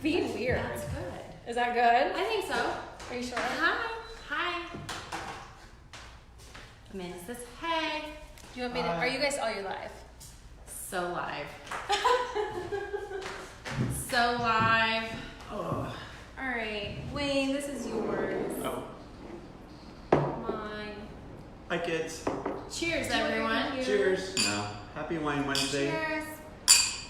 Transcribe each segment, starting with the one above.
being weird. That's good. Is that good? I think so. Are you sure? Hi. Amanda says, hey. Do you want me to? Are you guys? Oh, you're live. So live. So live. All right, Wayne. This is yours. Oh. Mine. Hi, kids. Cheers, Do you want your everyone. computer? Cheers. No. Happy Wine Wednesday. Cheers.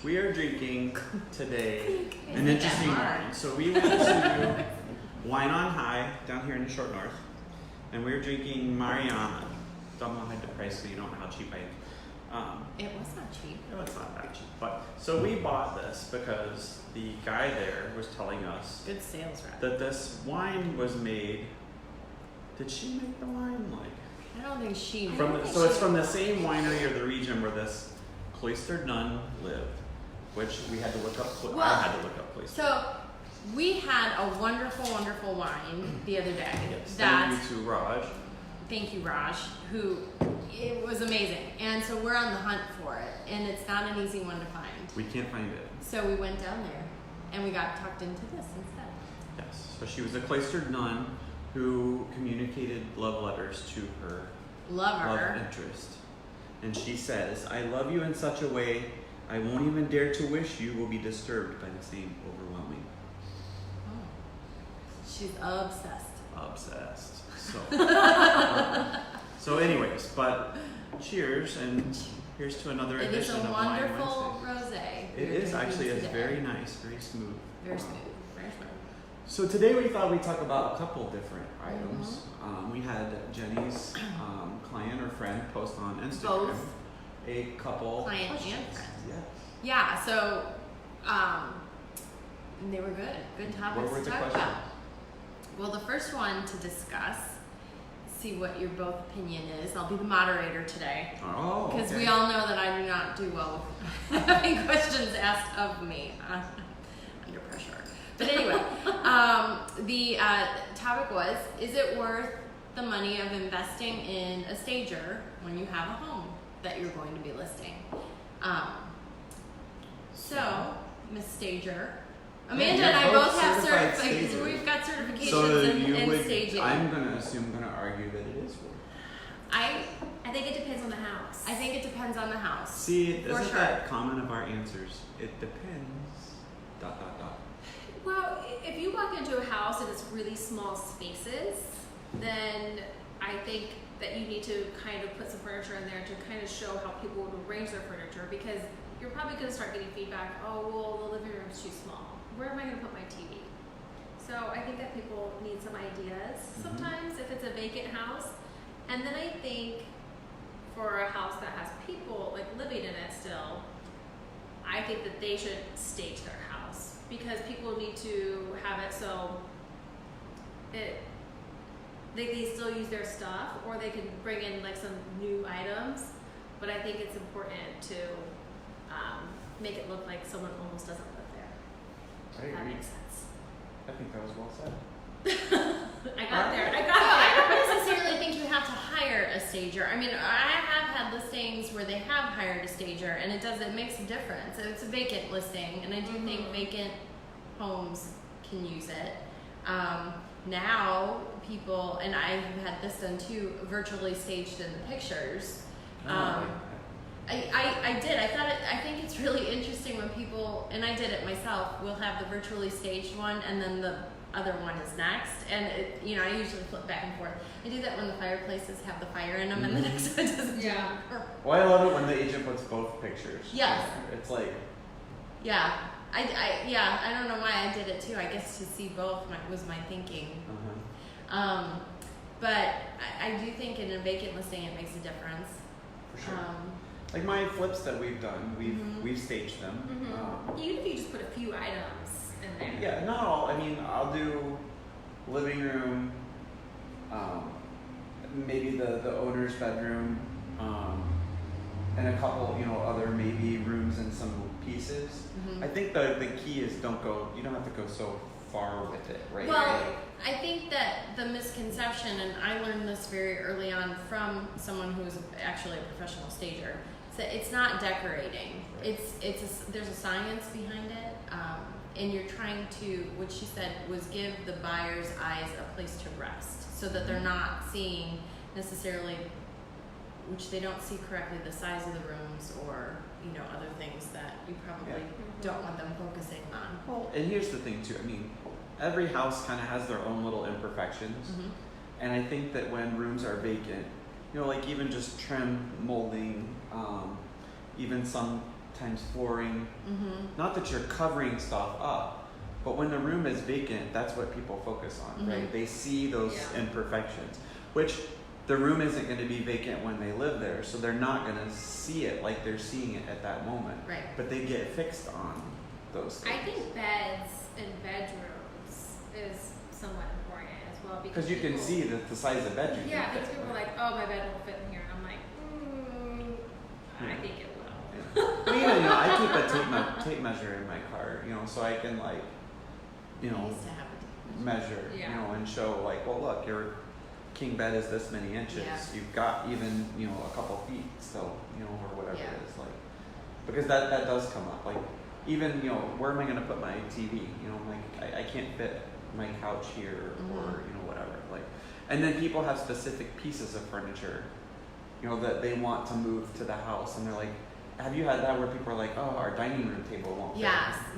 We are drinking today an Isn't that interesting hard? wine. So we went to Wine on High down here in the Short North, and we were drinking Mariana. Don't know the price, so you don't know how cheap I am. It was not cheap. It was not that cheap, but so we bought this because the guy there was telling us Good sales rep. that this wine was made. Did she make the wine? Like I don't think she knew. from the, so it's from the same winery or the region where this cloistered nun lived, which we had to look up. Well, I had to look up cloistered. So we had a wonderful, wonderful wine the other day. Yes, That thank you to Raj. Thank you, Raj, who it was amazing. And so we're on the hunt for it, and it's not an easy one to find. We can't find it. So we went down there, and we got tucked into this instead. Yes. So she was a cloistered nun who communicated love letters to her Love love her. interest. And she says, I love you in such a way I won't even dare to wish you will be disturbed by the same overwhelming. Oh. She's obsessed. Obsessed. So, so anyways, but cheers, and here's to another It is edition a of Wine wonderful Wednesday. rosé. It we're is drinking actually. It's today. very nice, very smooth. Very smooth. Very smooth. So today we thought we'd talk about a couple different items. We had Jenny's client or friend post on Instagram Both. a couple Client and questions. friend. Yeah. Yeah, so they were good. Good topics What were to the talk questions? about. Well, the first one to discuss, see what your both opinion is. I'll be the moderator today. Oh, Because okay. we all know that I do not do well with having questions asked of me under pressure. But anyway, the topic was, is it worth the money of investing in a stager when you have a home that you're going to be listing? So, Miss Stager, Amanda and I both have certified certifications. stagers. We've got certifications So in you would, staging. I'm gonna argue that it is worth. I I think it depends on the house. think it depends on the house. See, For isn't sure. that common of our answers? It depends. ... Well, if you walk into a house and it's really small spaces, then I think that you need to kind of put some furniture in there to kind of show how people would arrange their furniture, because you're probably going to start getting feedback, oh, well, the living room's too small. Where am I going to put my TV? So I think that people need some ideas sometimes if it's a vacant house. And then I think for a house that has people like living in it still, I think that they should stage their house, because people need to have it so they still use their stuff, or they can bring in like some new items. But I think it's important to make it look like someone almost doesn't live there. I If that agree. makes sense. I think that was well said. I got there. I So got I there. don't necessarily think you have to hire a stager. I mean, I have had listings where they have hired a stager, and it makes a difference. It's a vacant listing, and I do think vacant homes can use it. Now people, and I've had this done too, virtually staged in the pictures. I did. I think it's really interesting when people, and I did it myself, will have the virtually staged one and then the other one is next. And I usually flip back and forth. I do that when the fireplaces have the fire in them and the next one doesn't. Yeah. Well, I love it when the agent puts both pictures. Yes. It's like, Yeah. I don't know why I did it too. I guess to see both was my thinking. But I do think in a vacant listing it makes a difference. for sure. Like my flips that we've done, we've staged them. Even if you just put a few items in there. Yeah, not all. I mean, I'll do living room, maybe the owner's bedroom, and a couple, other maybe rooms and some pieces. I think the key is you don't have to go so far with it, right? Well, I think that the misconception, and I learned this very early on from someone who was actually a professional stager, so it's not decorating. Right. There's a science behind it. and you're trying to, what she said was give the buyer's eyes a place to rest, so that they're not seeing necessarily, which they don't see correctly, the size of the rooms or, you know, other things that you probably don't want them focusing on. Well, and here's the thing too. I mean, every house kind of has their own little imperfections, and I think that when rooms are vacant, you know, like even just trim, molding, even sometimes flooring. Not that you're covering stuff up, but when the room is vacant, that's what people focus on, right? They see those imperfections, which the room isn't going to be vacant when they live there, so they're not going to see it like they're seeing it at that moment. Right. But they get fixed on those things. I think beds and bedrooms is somewhat important as well Because you can people- see that the size of bed you Yeah, can because fit. people are like, oh, my bed won't fit in here. And I'm like, I think it will. Well, even, you know, I keep a tape measure in my car, you know, so I can like, you I know, used to have a measure, you Yeah. know, and show like, well, look, your king bed is this many inches. Yeah. You've got even, you know, a couple feet still, you know, or whatever Yeah. it is, like, because that does come up. Like, even, you know, where am I going to put my TV? You know, like, I can't fit my couch here or, you know, whatever. Like, and then people have specific pieces of furniture, you know, that they want to move to the house, and they're like, have you had that where people are like, oh, our dining room table won't fit?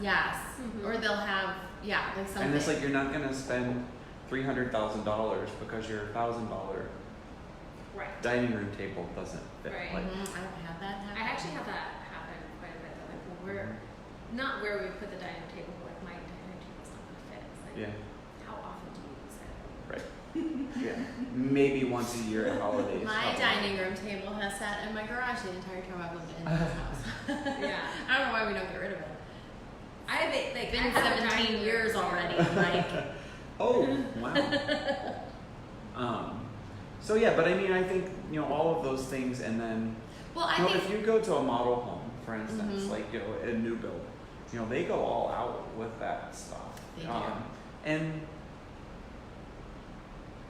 Yes. Or they'll have, like something. And it's like, you're not going to spend $300,000 because your $1,000 Right. dining room table doesn't fit. Right. Like, I've had that happen. I actually have that happen quite a bit. That like, well, where, not where we put the dining table, but like my dining room table's not gonna fit. It's like, yeah, how often do you use it? right. Yeah, maybe once a year at holidays. My probably. dining room table has sat in my garage the entire time I've lived in this house. Yeah. I don't know why we don't get rid of it. I have it, like, It's I been have a 17 dining room years here. already. Like, Oh, wow. So yeah, but I mean, I think, you know, all of those things, and then, well, I you know, think if you go to a model home, for instance, Mhm. like, you know, a new build, you know, they go all out with that stuff. They do. And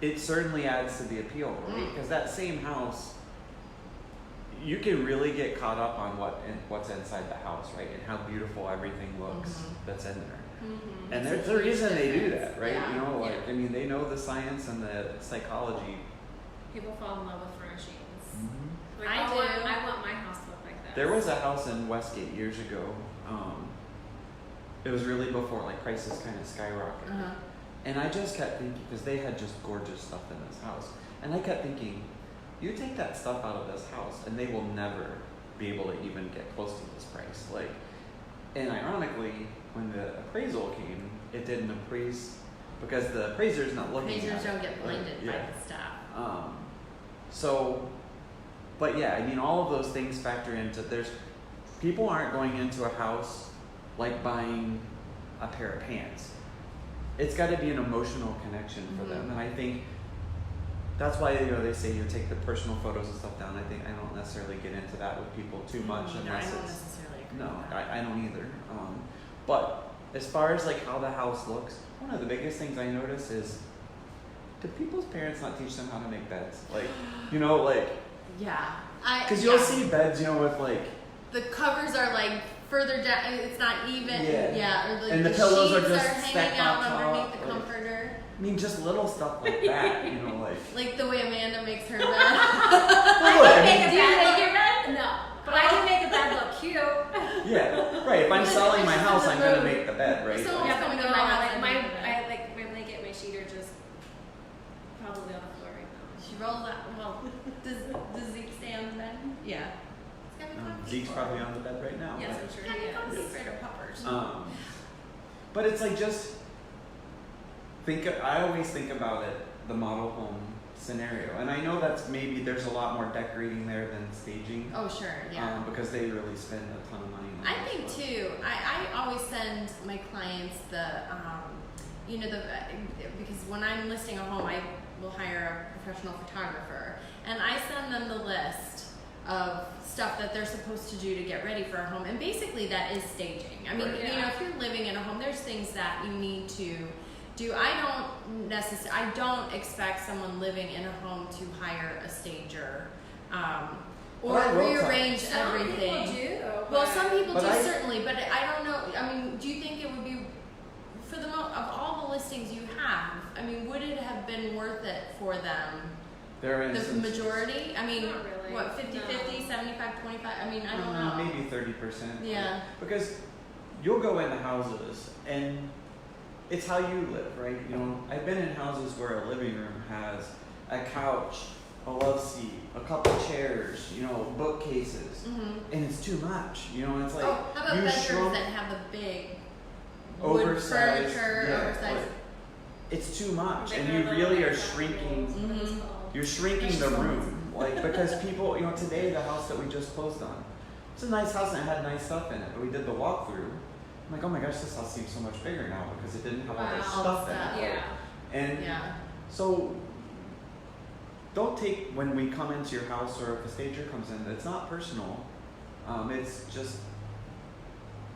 it certainly adds to the appeal, right? Because that same house, you can really get caught up on what's inside the house, right? And how beautiful everything looks that's in there. And Makes there's a a huge reason they do difference. that, right? Yeah. You know, like, Yeah. I mean, they know the science and the psychology. People fall in love with furnishings. Like, I do. I want my house to look like this. There was a house in Westgate years ago. It was really before like prices kind of skyrocketed. And I just kept thinking, because they had just gorgeous stuff in this house, and I kept thinking, you take that stuff out of this house, and they will never be able to even get close to this price. Like, and ironically, when the appraisal came, it didn't appraise because the appraiser's not looking appraisers at it. don't get blinded by Yeah. the stuff. So, but yeah, I mean, all of those things factor into. People aren't going into a house like buying a pair of pants. It's got to be an emotional connection for them, and I think that's why, you know, they say you take the personal photos and stuff down. I don't necessarily get into that with people too much No, I unless don't it's necessarily agree no, with that. I don't either. But as far as like how the house looks, one of the biggest things I notice is, did people's parents not teach them how to make beds? Like, you know, like, Yeah. because you'll see beds, you know, with like, the covers are like further down. It's not even. Yeah. Or like And the the pillows are sheets just hanging stacked out on top, underneath the like- comforter. I mean, just little stuff like that, you know, like. Like the way Amanda makes her bed. Well, look, I I can mean, make a bed look no, but I can make a bed look cute. yeah, right. If I'm selling my house, I'm gonna make the bed, right? So- Yeah, but coming no, to my house like and my, making a bed. I like my blanket, my sheet are just probably on the floor right now. She rolls out. Well, does Zeke stay on the bed? Yeah. It's gotta be comfy. Zeke's probably on the bed right now. Yes, but- I'm sure It's gotta he be comfy is. for the puppers. But it's like just I always think about it, the model home scenario, and I know that's maybe there's a lot more decorating there than staging, Oh sure, yeah. because they really spend a ton of money on I this, think but- too. I always send my clients because when I'm listing a home, I will hire a professional photographer, and I send them the list of stuff that they're supposed to do to get ready for a home, and basically that is staging. I mean, Right. you know, if you're living in a home, there's things that you need to do. I don't expect someone living in a home to hire a stager, or Well, I will tell- rearrange Some everything. people do. Well, but- some people But do I- certainly, but I don't know. I mean, do you think it would be I mean, would it have been worth it for them? There are The instances. majority? I mean, Not really, what, 50-50, no. 75-25? I mean, I don't know. Maybe 30%. Yeah. Because you'll go into houses and it's how you live, right? You know, I've been in houses where a living room has a couch, a love seat, a couple chairs, you know, bookcases, Mm-hmm. and it's too much. You know, it's like Oh, how about you bedrooms shrunk that have the big wood oversized, furniture, yeah, oversized? like, it's too much, and Bigger you than really like are that shrinking. rules, what it's Mhm. called. You're shrinking the room, like because people, you know, today the house that we just closed on, it's a nice house and it had nice stuff in it. But we did the walkthrough. I'm like, oh my gosh, this house seems so much bigger now because it didn't have all this Wow. stuff in it. Yeah. And Yeah. so, don't take when we come into your house or if a stager comes in. It's not personal. It's just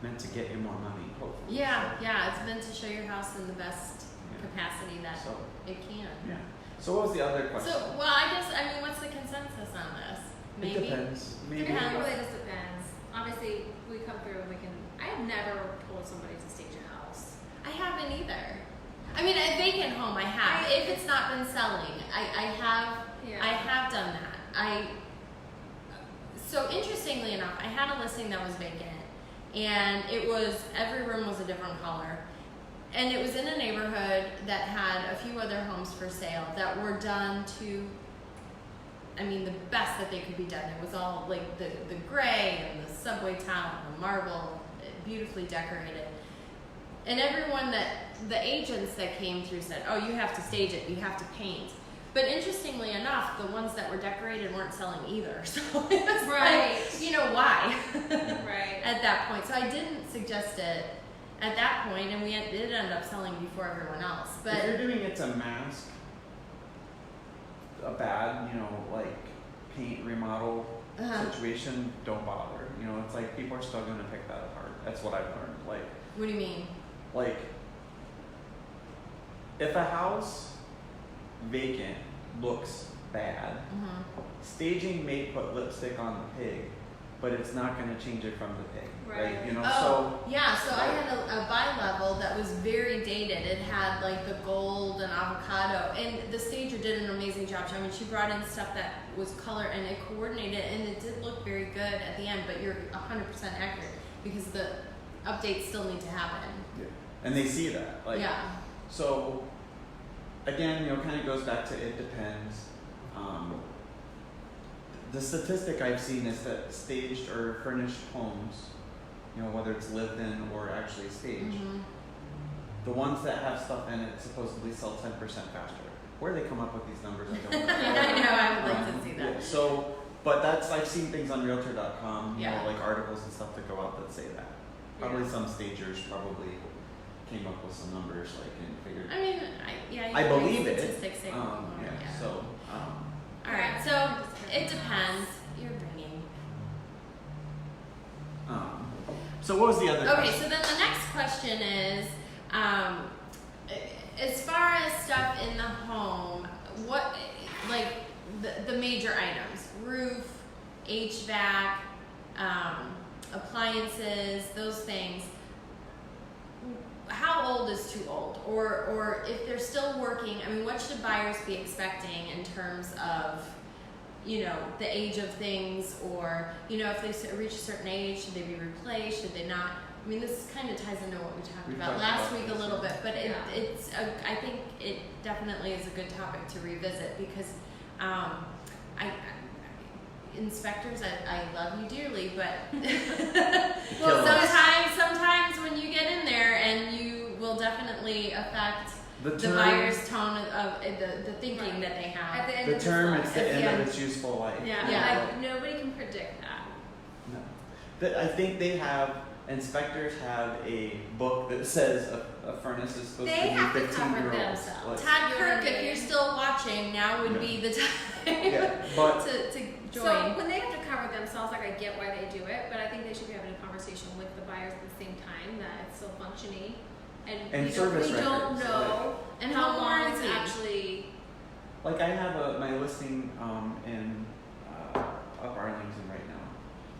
meant to get you more money, hopefully. Yeah, yeah, it's meant to show your house in the best Yeah. capacity that So it can. yeah. So what was the other question? So, well, I mean, what's the consensus on this? It Maybe? depends. Maybe. It really just depends. Obviously, we come through and we can. I have never told somebody to stage a house. I haven't either. I mean, a vacant home, I have. If it's not been selling, I have. Yeah. I have done that. So interestingly enough, I had a listing that was vacant, and it was every room was a different color, and it was in a neighborhood that had a few other homes for sale that were done to. I mean, the best that they could be done. It was all like the gray and the subway tile and the marble, beautifully decorated. And everyone the agents that came through said, oh, you have to stage it, you have to paint. But interestingly enough, the ones that were decorated weren't selling either. So it was Right. like, you know, why? Right. At that point. So I didn't suggest it at that point, and it did end up selling before everyone else. if But you're doing it to mask a bad, you know, like paint remodel uh, situation, don't bother. You know, it's like people are still gonna pick that apart. That's what I've learned. what do you mean? Like if a house vacant looks bad, Uh-huh. staging may put lipstick on the pig, but it's not gonna change it from the pig, right? Right. You know, Oh, yeah, so I had a bi-level that was very dated. It had like the gold and avocado, and the stager did an amazing job. I mean, she brought in stuff that was color and it coordinated, and it did look very good at the end, but you're 100% accurate because the updates still need to happen. and they see that, like, Yeah. so again, you know, kind of goes back to it depends. The statistic I've seen is that staged or furnished homes, you know, whether it's lived in or actually staged, Mhm. the ones that have stuff in it supposedly sell 10% faster. Where do they come up with these numbers? I don't know. I know, I would like to see that. Yeah, so, but I've seen things on Realtor.com, you Yeah. know, like articles and stuff that go out that say that. Probably Yeah. some stagers probably came up with some numbers, like, and figured. I mean, you I can read believe it. statistics say more, Yeah. So, All right, so it depends. You're bringing. so what was the other? Okay, question? so then the next question is, as far as stuff in the home, what, like the major items, roof, HVAC, appliances, those things. How old is too old? Or if they're still working, I mean, what should buyers be expecting in terms of, you know, the age of things, or, you know, if they reach a certain age, should they be replaced, should they not? I mean, this kind of ties into what we talked We about talked last about week a this, little bit, but Yeah. I think it definitely is a good topic to revisit because inspectors, I love you dearly, but Kill us. sometimes when you get in there and you will definitely affect The the term, buyer's tone of the thinking Right. that they have. At the end the of term, its it's life. the At the end end. of its useful life. Yeah. Yeah. Like nobody can predict that. No. I think they have, inspectors have a book that says a furnace is supposed They have to to be cover 15-year-olds. themselves. Todd You know what Kirk, I if mean? you're still watching, now would Yeah. be the time Yeah, but to join. So when they have to cover themselves, like I get why they do it, but I think they should be having a conversation with the buyers at the same time that it's still functioning, and, And service we don't records, know And how how long it's warranty. actually. like I have my listing in up Arlington right now.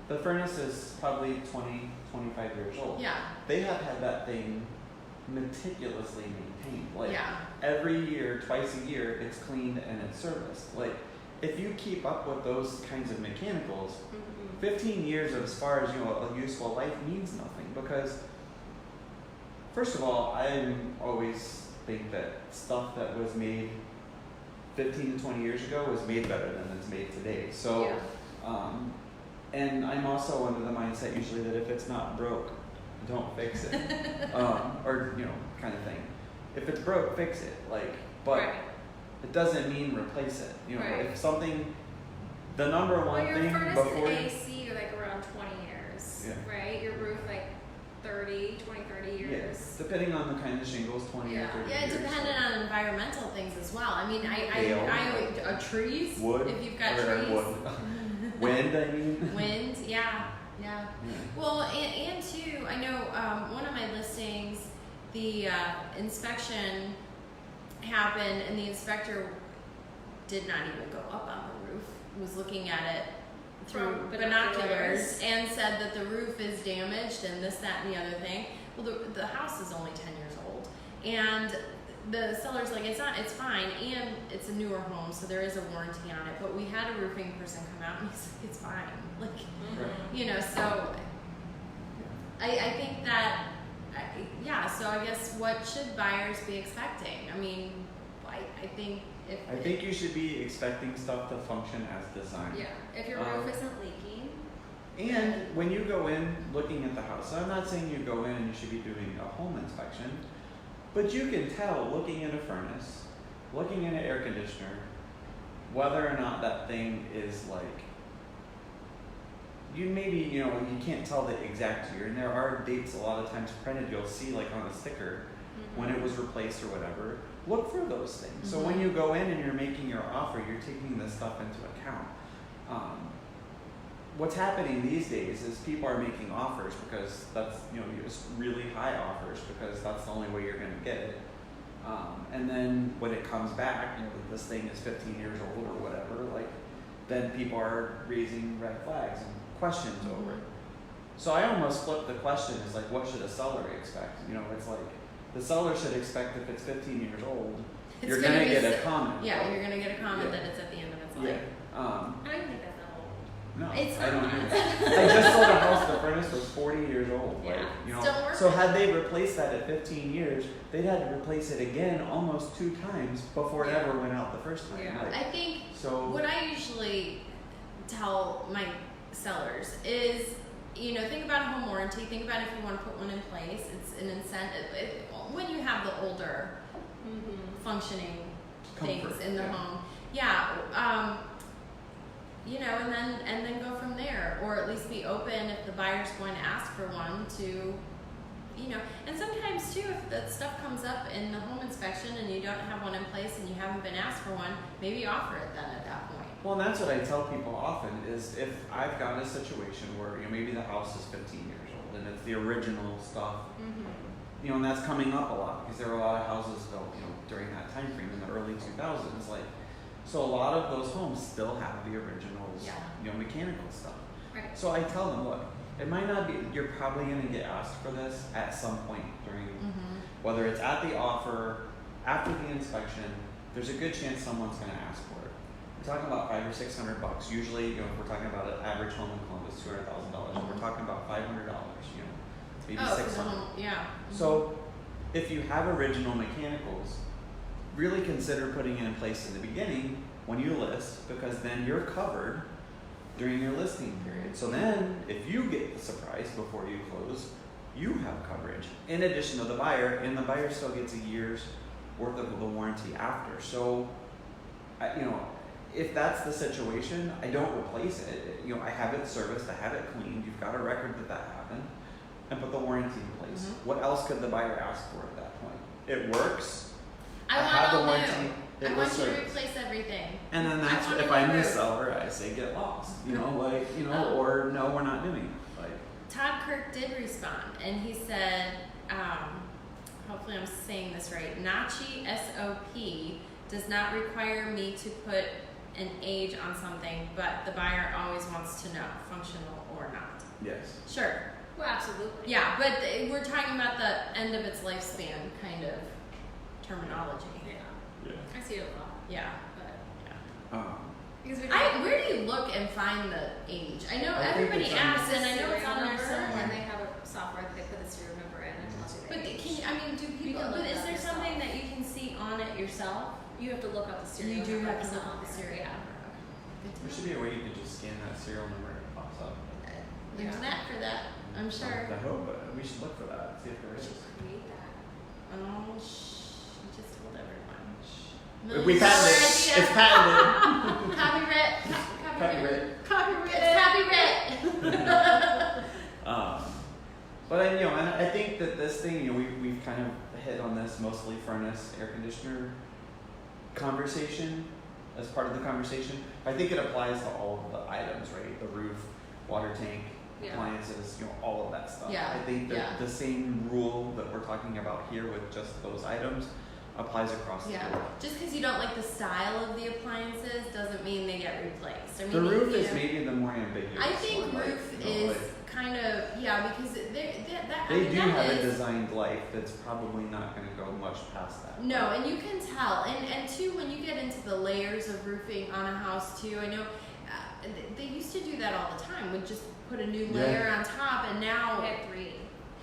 The furnace is probably 20, 25 years old. Yeah. They have had that thing meticulously maintained. Like Yeah. every year, twice a year, it's cleaned and it's serviced. Like if you keep up with those kinds of mechanicals, 15 years as far as a useful life means nothing, because first of all, I always think that stuff that was made 15 to 20 years ago was made better than it's made today. So, Yeah. and I'm also under the mindset usually that if it's not broke, don't fix it, or kind of thing. If it's broke, fix it. Like, but Right. it doesn't mean replace it. Right. If something, the number one Well, your thing furnace before and AC are like around 20 years, Yeah. right? Your roof like 30 years. yes, depending on the kind of shingles, 20 Yeah. or 30 Yeah, years. it's dependent on environmental things as well. I mean, Hail. trees. Wood. If you've got or trees. wood. Wind, I mean. Wind, yeah. Yeah. Well, and too, I know one of my listings, the inspection happened, and the inspector did not even go up on the roof. Was looking at it through From binoculars and said that the roof is damaged and this, that, and the other thing. Well, the house is only 10 years old, and the seller's like, it's fine, and it's a newer home, so there is a warranty on it. But we had a roofing person come out, and he's like, it's fine, like, so I think that, so I guess what should buyers be expecting? I mean, I think if I think you should be expecting stuff to function as designed. Yeah. If your roof isn't leaking. And when you go in looking at the house, I'm not saying you go in and you should be doing a home inspection, but you can tell looking at a furnace, looking at an air conditioner, whether or not that thing is like, you can't tell the exact year, and there are dates a lot of times printed, you'll see like on a sticker when it was replaced or whatever. Look for those things. So when you go in and you're making your offer, you're taking this stuff into account. What's happening these days is people are making offers because that's, just really high offers because that's the only way you're going to get it. And then when it comes back, this thing is 15 years old or whatever, like, then people are raising red flags and questions over it. So I almost flip the question is like, what should a seller expect? It's like, the seller should expect if it's 15 years old, you're going to get a comment. Yeah, you're going to get a comment that it's at the end of its life. Yeah. I don't think that's that old. No, It's I don't not. either. I just sold a house, the furnace was 40 years old. Yeah, Like, still working. So had they replaced that at 15 years, they'd had to replace it again almost 2 times before it ever went out the first time. Yeah. Like, I think so what I usually tell my sellers is, think about a home warranty. Think about if you want to put one in place. It's an incentive. When you have the older functioning Comfort, things in the yeah. home. And then go from there, or at least be open if the buyer's going to ask for one to, and sometimes too, if that stuff comes up in the home inspection and you don't have one in place and you haven't been asked for one, maybe offer it then at that point. Well, and that's what I tell people often is if I've got a situation where maybe the house is 15 years old and it's the original stuff, and that's coming up a lot because there were a lot of houses built, during that time frame in the early 2000s, like. So a lot of those homes still have the originals, mechanical stuff. Right. So I tell them, look, it might not be, you're probably going to get asked for this at some point during, whether it's at the offer, after the inspection, there's a good chance someone's going to ask for it. We're talking about $500 or $600. Usually, if we're talking about an average home in Columbus, $200,000. We're talking about $500, maybe $600. So if you have original mechanicals, really consider putting it in place in the beginning when you list, because then you're covered during your listing period. So then if you get the surprise before you close, you have coverage in addition to the buyer, and the buyer still gets a year's worth of the warranty after. So, if that's the situation, I don't replace it. I have it serviced, I have it cleaned, you've got a record that happened, and put the warranty in place. What else could the buyer ask for at that point? It works. I have the want all warranty. new. It I was want you to serviced. replace everything. And then that's I want if a I'm new the roof. seller, I say get lost, Oh. or no, we're not doing it. Like, Todd Kirk did respond, and he said, hopefully I'm saying this right, Nachi SOP does not require me to put an age on something, but the buyer always wants to know, functional or not. yes. Sure. Well, absolutely. Yeah, but we're talking about the end of its lifespan kind of terminology. Yeah. Yeah. I see it a lot. Yeah. But Um, because we Where do you look and find the age? I know I think everybody it's on asks, and I know it's on there and somewhere. they have a software that they put the serial number in and tells you the But age. can you, I mean, do people? can look But is it up there yourself. something that you can see on it yourself? You have to look up the serial You do number. have to It's look not up the on serial there. number. Okay. Good to there know. should be a way you could just scan that serial number and it pops up. There's Yeah. an app for that, I'm sure. I hope, but we should look for that. See if there We is. should create that. Oh, shh! You just told everyone. We patented it. Idea. It's patented. Copyright. Copyright. Copyright. It's copyright. But and I think that this thing, we've kind of hit on this mostly furnace, air conditioner conversation as part of the conversation. I think it applies to all of the items, right? The roof, water tank, Yeah. appliances, all of that stuff. Yeah, I think that yeah. the same rule that we're talking about here with just those items applies across the Yeah. board. Just because you don't like the style of the appliances doesn't mean they get replaced. I mean, The roof you is know, maybe the more ambiguous I think one, roof like, is kind of because I they mean, do that have a is- designed life that's probably not going to go much past that. No, and you can tell, and too when you get into the layers of roofing on a house too. I know they used to do that all the time. Would just put a new Yeah. layer on top, and now I had 3.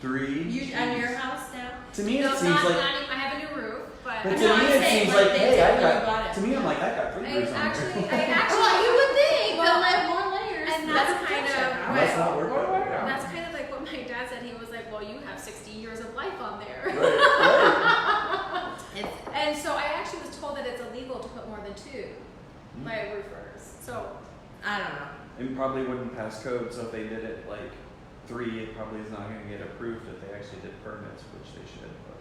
3. you on your house now. To me, No, it it's seems not, like. not even, I have a new roof, but But I to know, me, I'm it saying, seems like, like, they hey, did I when you bought got. it. To me, I'm like, I got 3 roofs on actually, there. Well, you would think Well, they'll have more layers. and better that's kind protection. of That's not work that way. That's kind of like what my dad said. He was like, "Well, you have 60 years of life on there." Right. It's, And so I actually was told that it's illegal to put more than 2 by roofers. So I don't know. It probably wouldn't pass code, so if they did it like 3, it probably is not going to get approved if they actually did permits, which they should. But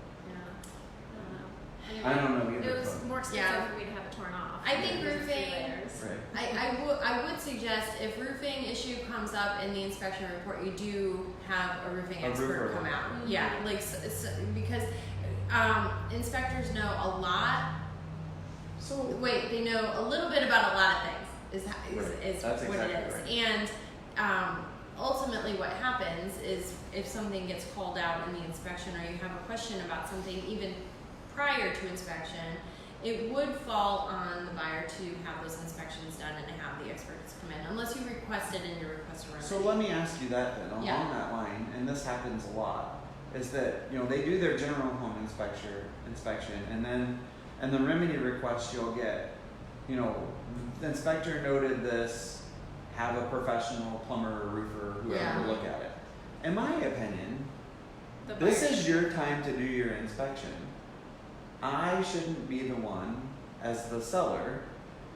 yeah, I don't know It either. was but- more expensive Yeah. for me to have it torn off. I think It was 3 roofing- layers. Right. I would suggest if roofing issue comes up in the inspection report, you do have a roofing A expert roofer. come out. Mhm. Yeah, like because inspectors know a lot. So Wait, they know a little bit about a lot of things. Is Right. is That's what exactly it is. right. And ultimately, what happens is if something gets called out in the inspection, or you have a question about something even prior to inspection, it would fall on the buyer to have those inspections done and to have the experts come in, unless you request it in your request for So remedy. let me ask you that then, along Yeah. that line, and this happens a lot, is that they do their general home inspection, and the remedy request you'll get, the inspector noted this, have a professional plumber or roofer or whoever Yeah. look at it. In my opinion, The this buyer- is your time to do your inspection. I shouldn't be the one, as the seller,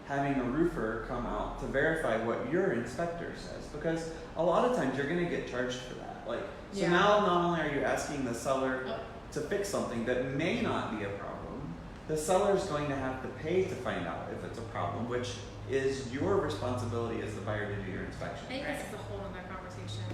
having a roofer come out to verify what your inspector says, because a lot of times you're going to get charged for that. So Yeah. now not only are you asking the seller Yep. to fix something that may not be a problem, the seller's going to have to pay to find out if it's a problem, which is your responsibility as the buyer to do your inspection. I think this is a whole other conversation.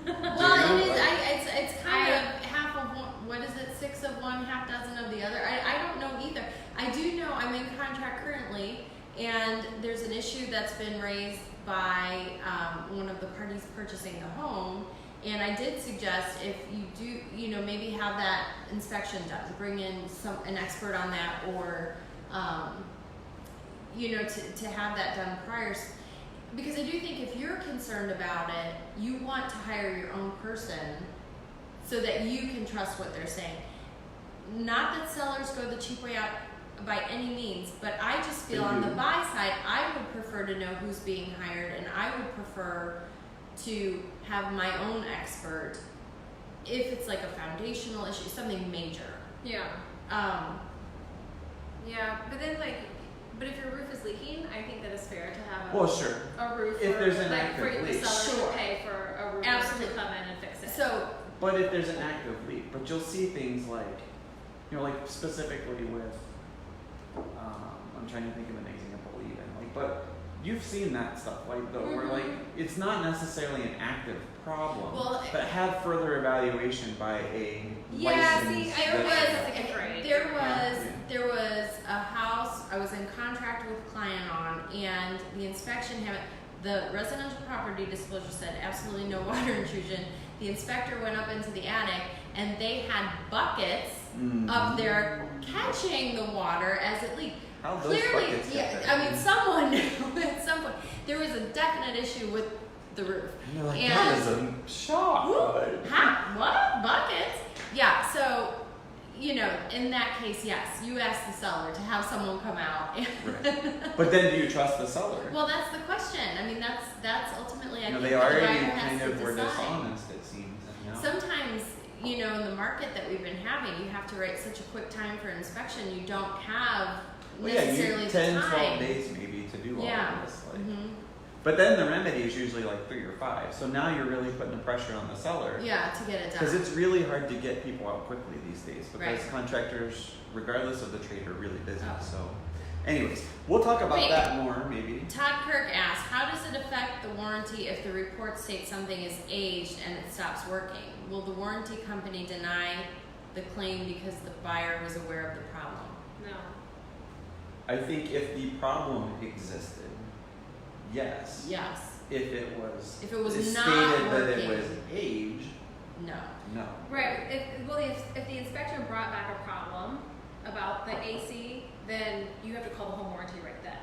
Well, Do it you? is. It's kind of half of one. What is it? 6 of one, half dozen of the other. I don't know either. I do know I'm in contract currently, and there's an issue that's been raised by one of the parties purchasing the home. And I did suggest if you do, maybe have that inspection done, bring in an expert on that, or to have that done prior. Because I do think if you're concerned about it, you want to hire your own person so that you can trust what they're saying. Not that sellers go the cheap way out by any means, but I just feel They on do. the buy side, I would prefer to know who's being hired, and I would prefer to have my own expert if it's like a foundational issue, something major. Yeah. Yeah, but if your roof is leaking, I think that it's fair to have Well, sure. a roofer, If there's an for active the leak. seller Sure. to pay for a roofer Absolutely. to come in and fix it. So But if there's an active leak, but you'll see things like, specifically with, I'm trying to think of an example even, but you've seen that stuff, where Mhm. it's not necessarily an active problem, Well, but have further evaluation by a Yeah, licensed. see, There Yeah. there was a house I was in contract with a client on, and the inspection the residential property disclosure said absolutely no water intrusion. The inspector went up into the attic, and they had buckets Mhm. up there catching the water as it leaked. How those Clearly, buckets yeah, get there? I mean, someone knew at some point. There was a definite issue with the roof. And you're like, and- that is a shock. Like, What? Buckets? Yeah, so, you know, in that case, yes, you ask the seller to have someone come out. Right. But then do you trust the seller? Well, that's the question. I mean, that's ultimately, I You know, think, they what the already buyer has kind to of were decide. dishonest, it seems. You know? Sometimes, you know, in the market that we've been having, you have to write such a quick time for inspection. You don't have Well, yeah, necessarily you 10, the time. 12 days maybe to do all Yeah. of this. Like. Mhm. But then the remedy is usually like 3 or 5. So now you're really putting the pressure on the seller. Yeah, to get it Because done. it's really hard to get people out quickly these days because Right. contractors, regardless of the trade, are really busy. Oh. So, anyways, we'll talk about Wait. that more maybe. Todd Kirk asked, how does it affect the warranty if the report states something is aged and it stops working? Will the warranty company deny the claim because the buyer was aware of the problem? No. I think if the problem existed, yes. Yes. If it was, If it was stated not that it working. was aged, No. no. Right. If the inspector brought back a problem about the AC, then you have to call the home warranty right then.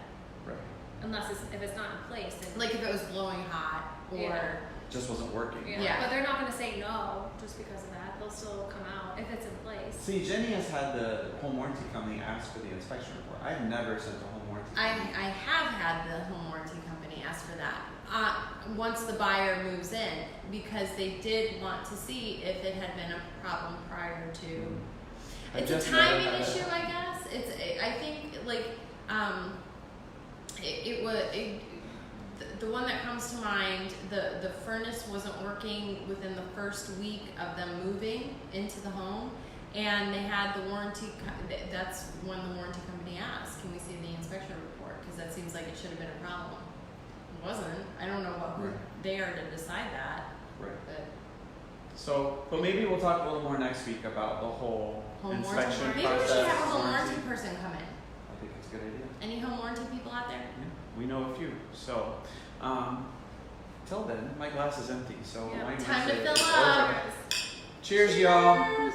Right. Unless if it's not in place, then Like if it was blowing hot or Yeah. Just wasn't working. Yeah. But they're not going to say no just because of that. They'll still come out if it's in place. See, Jenny has had the home warranty company ask for the inspection report. I've never sent a home warranty I company. have had the home warranty company ask for that once the buyer moves in because they did want to see if it had been a problem prior to. I've It's a just never timing had it. issue, I guess. I think like the one that comes to mind. The furnace wasn't working within the first week of them moving into the home, and they had the warranty. That's when the warranty company asked, "Can we see the inspection report?" Because that seems like it should have been a problem. It wasn't. I don't know who Right. they are to decide that, Right. but So, but maybe we'll talk a little more next week about the whole home inspection warranty. Maybe process. we should have a home warranty. warranty person come in. I think it's a good idea. Any home warranty people out there? Yeah, we know a few. So, till then, my glass is empty. So Yeah. why Time to say fill it's up. over. Cheers, y'all. Cheers.